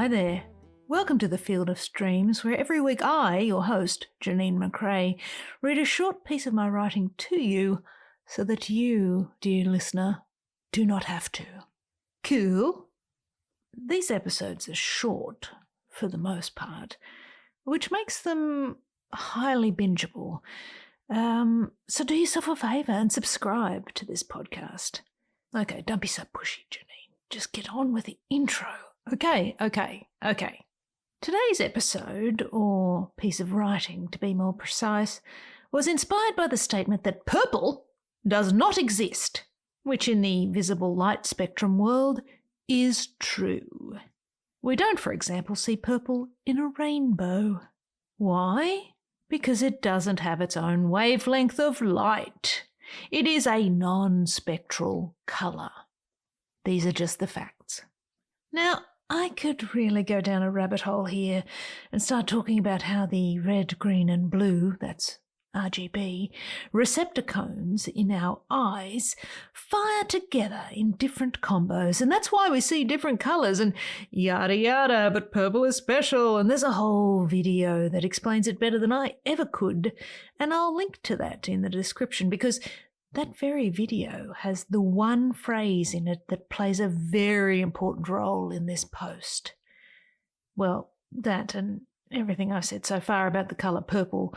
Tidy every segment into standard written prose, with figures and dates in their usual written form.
Hi there. Welcome to the Field of Streams, where every week I, your host, Janine McRae, read a short piece of my writing to you so that you, dear listener, do not have to. Cool? These episodes are short, for the most part, which makes them highly bingeable. So do yourself a favour and subscribe to this podcast. Okay, don't be so pushy, Janine. Just get on with the intro. Okay. Today's episode, or piece of writing to be more precise, was inspired by the statement that purple does not exist, which in the visible light spectrum world is true. We don't, for example, see purple in a rainbow. Why? Because it doesn't have its own wavelength of light. It is a non-spectral colour. These are just the facts. Now, I could really go down a rabbit hole here and start talking about how the red, green and blue, that's RGB, receptor cones in our eyes fire together in different combos, and that's why we see different colours and yada yada, but purple is special, and there's a whole video that explains it better than I ever could, and I'll link to that in the description because that very video has the one phrase in it that plays a very important role in this post. Well, that and everything I've said so far about the colour purple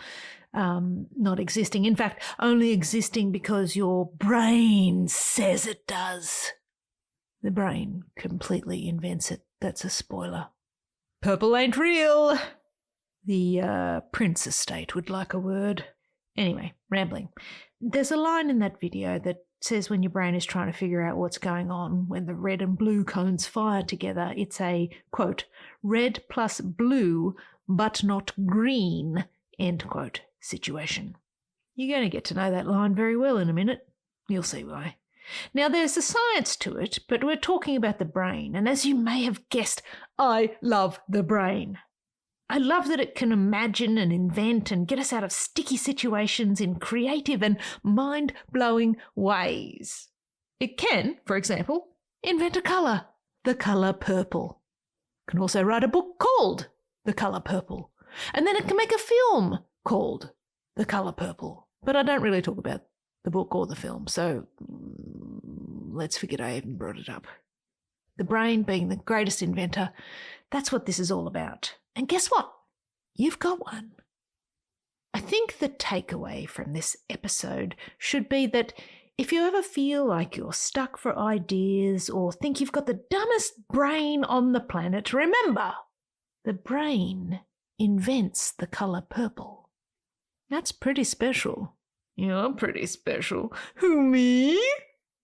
not existing. In fact, only existing because your brain says it does. The brain completely invents it. That's a spoiler. Purple ain't real. The Prince estate would like a word. Anyway, rambling. There's a line in that video that says when your brain is trying to figure out what's going on when the red and blue cones fire together, it's a, quote, red plus blue but not green, end quote, situation. You're going to get to know that line very well in a minute. You'll see why. Now, there's a science to it, but we're talking about the brain, and as you may have guessed, I love the brain. I love that it can imagine and invent and get us out of sticky situations in creative and mind-blowing ways. It can, for example, invent a colour, the colour purple. It can also write a book called The Colour Purple. And then it can make a film called The Colour Purple. But I don't really talk about the book or the film, so let's forget I even brought it up. The brain being the greatest inventor, that's what this is all about. And guess what? You've got one. I think the takeaway from this episode should be that if you ever feel like you're stuck for ideas or think you've got the dumbest brain on the planet, remember, the brain invents the colour purple. That's pretty special. You're pretty special. Who, me?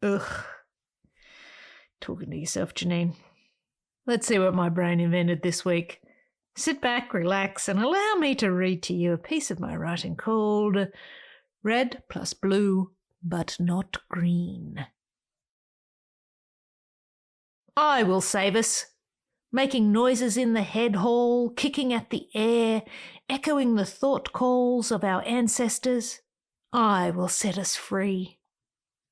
Ugh. Talking to yourself, Janine. Let's see what my brain invented this week. Sit back, relax, and allow me to read to you a piece of my writing called Red plus Blue, but Not Green. I will save us, making noises in the head hall, kicking at the air, echoing the thought calls of our ancestors. I will set us free.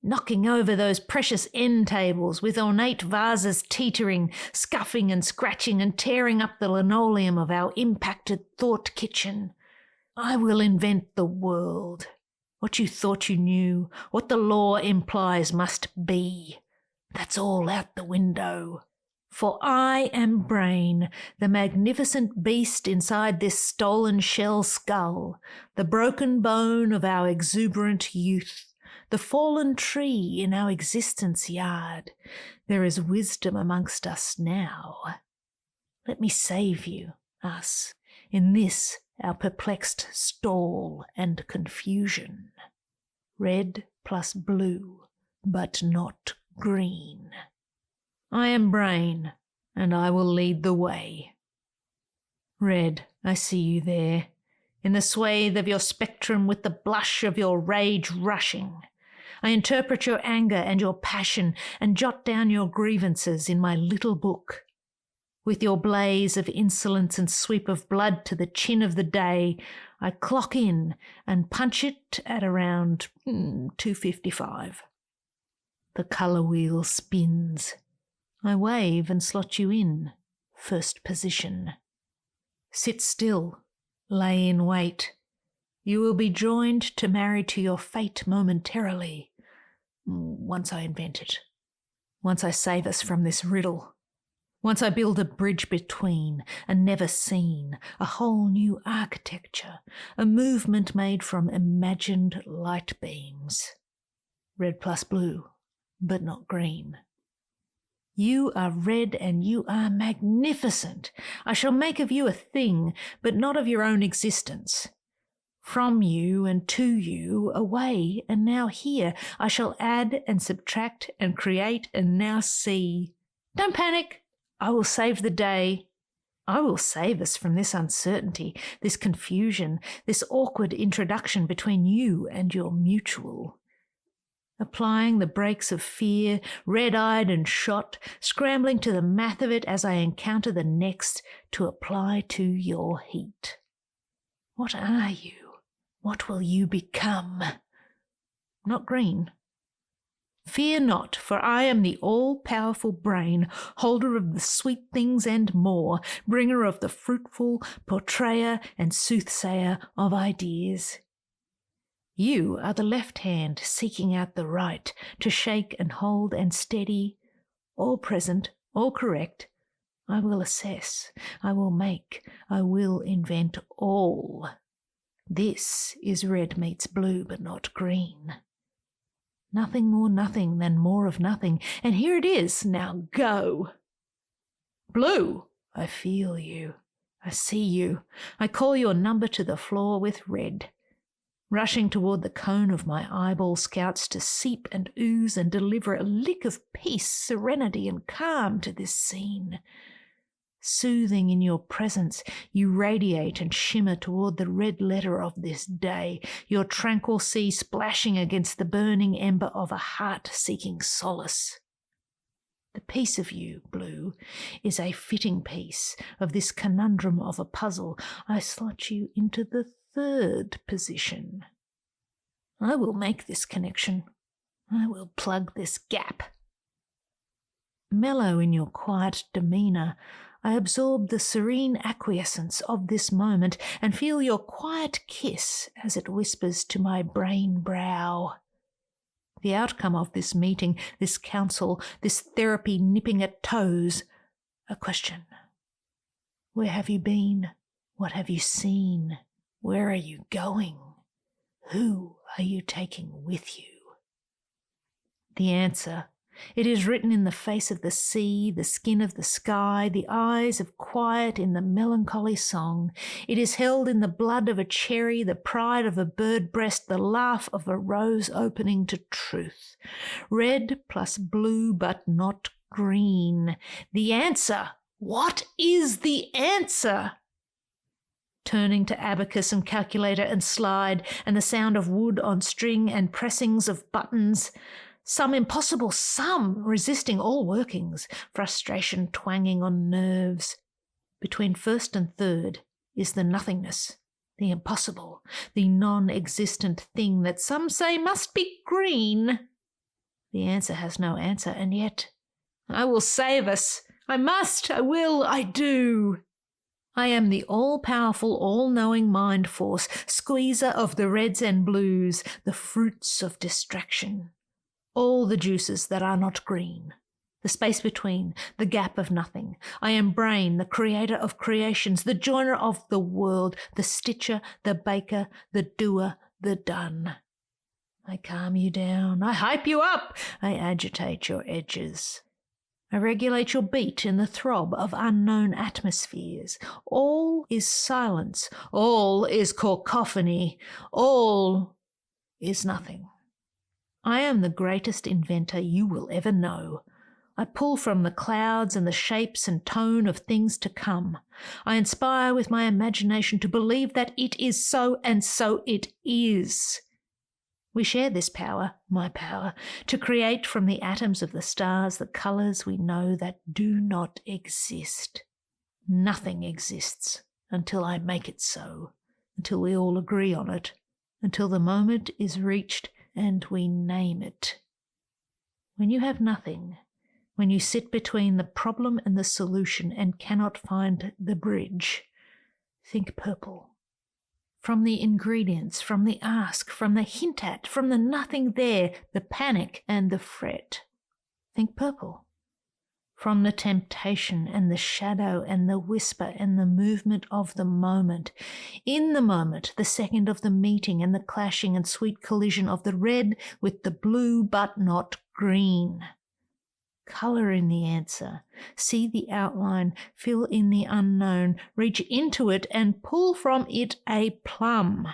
Knocking over those precious end tables with ornate vases teetering, scuffing and scratching and tearing up the linoleum of our impacted thought kitchen. I will invent the world. What you thought you knew, what the law implies must be. That's all out the window. For I am brain, the magnificent beast inside this stolen shell skull, the broken bone of our exuberant youth. The fallen tree in our existence yard. There is wisdom amongst us now. Let me save you, us, in this our perplexed stall and confusion. Red plus blue, but not green. I am brain, and I will lead the way. Red, I see you there, in the swathe of your spectrum with the blush of your rage rushing. I interpret your anger and your passion and jot down your grievances in my little book. With your blaze of insolence and sweep of blood to the chin of the day, I clock in and punch it at around 2:55. The colour wheel spins. I wave and slot you in. first position. Sit still, lay in wait. You will be joined to marry to your fate momentarily, once I invent it, once I save us from this riddle, once I build a bridge between, a never seen, a whole new architecture, a movement made from imagined light beams. Red plus blue, but not green. You are red and you are magnificent. I shall make of you a thing, but not of your own existence. From you and to you, away and now here, I shall add and subtract and create and now see. Don't panic. I will save the day. I will save us from this uncertainty, this confusion, this awkward introduction between you and your mutual. Applying the brakes of fear, red-eyed and shot, scrambling to the math of it as I encounter the next to apply to your heat. What are you? What will you become? Not green. Fear not, for I am the all-powerful brain, holder of the sweet things and more, bringer of the fruitful, portrayer and soothsayer of ideas. You are the left hand seeking out the right, to shake and hold and steady, all present, all correct. I will assess, I will make, I will invent all. This is red meets blue, but not green. Nothing more nothing than more of nothing, and here it is, now go. Blue, I feel you, I see you, I call your number to the floor with red. Rushing toward the cone of my eyeball scouts to seep and ooze and deliver a lick of peace, serenity and calm to this scene. Soothing in your presence, you radiate and shimmer toward the red letter of this day, your tranquil sea splashing against the burning ember of a heart seeking solace. The piece of you, blue, is a fitting piece of this conundrum of a puzzle. I slot you into the third position. I will make this connection. I will plug this gap. Mellow in your quiet demeanour, I absorb the serene acquiescence of this moment and feel your quiet kiss as it whispers to my brain brow. The outcome of this meeting, this counsel, this therapy nipping at toes, a question. Where have you been? What have you seen? Where are you going? Who are you taking with you? The answer. It is written in the face of the sea, the skin of the sky, the eyes of quiet in the melancholy song. It is held in the blood of a cherry, the pride of a bird breast, the laugh of a rose opening to truth. Red plus blue, but not green. The answer. What is the answer? Turning to abacus and calculator and slide, and the sound of wood on string and pressings of buttons. Some impossible sum resisting all workings, frustration twanging on nerves. Between first and third is the nothingness, the impossible, the non-existent thing that some say must be green. The answer has no answer, and yet I will save us. I must, I will, I do. I am the all-powerful, all-knowing mind force, squeezer of the reds and blues, the fruits of distraction. All the juices that are not green, the space between, the gap of nothing. I am brain, the creator of creations, the joiner of the world, the stitcher, the baker, the doer, the done. I calm you down, I hype you up, I agitate your edges. I regulate your beat in the throb of unknown atmospheres. All is silence, all is cacophony, all is nothing. I am the greatest inventor you will ever know. I pull from the clouds and the shapes and tone of things to come. I inspire with my imagination to believe that it is so, and so it is. We share this power, my power, to create from the atoms of the stars the colours we know that do not exist. Nothing exists until I make it so, until we all agree on it, until the moment is reached and we name it. When you have nothing, When you sit between the problem and the solution and cannot find the bridge, think purple. From the ingredients, from the ask, from the hint at, from the nothing there, the panic and the fret, think purple. From the temptation and the shadow and the whisper and the movement of the moment, in the moment, the second of the meeting and the clashing and sweet collision of the red with the blue but not green. Colour in the answer, see the outline, fill in the unknown, reach into it and pull from it a plum.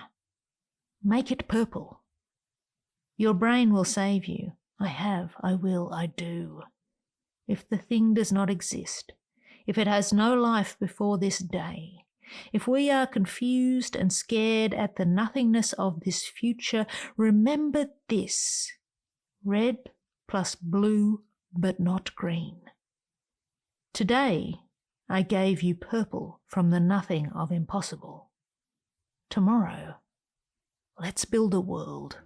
Make it purple. Your brain will save you. I have, I will, I do. If the thing does not exist, if it has no life before this day, if we are confused and scared at the nothingness of this future, remember this: red plus blue but not green. Today I gave you purple from the nothing of impossible. Tomorrow, let's build a world.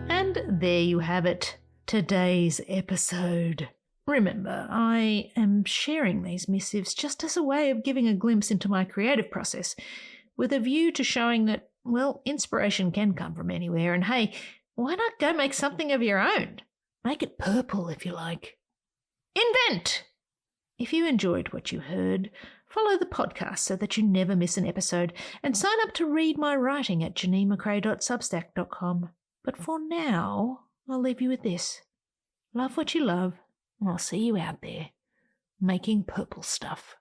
And there you have it, today's episode. Remember, I am sharing these missives just as a way of giving a glimpse into my creative process, with a view to showing that, well, inspiration can come from anywhere, and hey, why not go make something of your own? Make it purple if you like. Invent! If you enjoyed what you heard, follow the podcast so that you never miss an episode, and sign up to read my writing at janinemccrae.substack.com. But for now, I'll leave you with this. Love what you love, and I'll see you out there making purple stuff.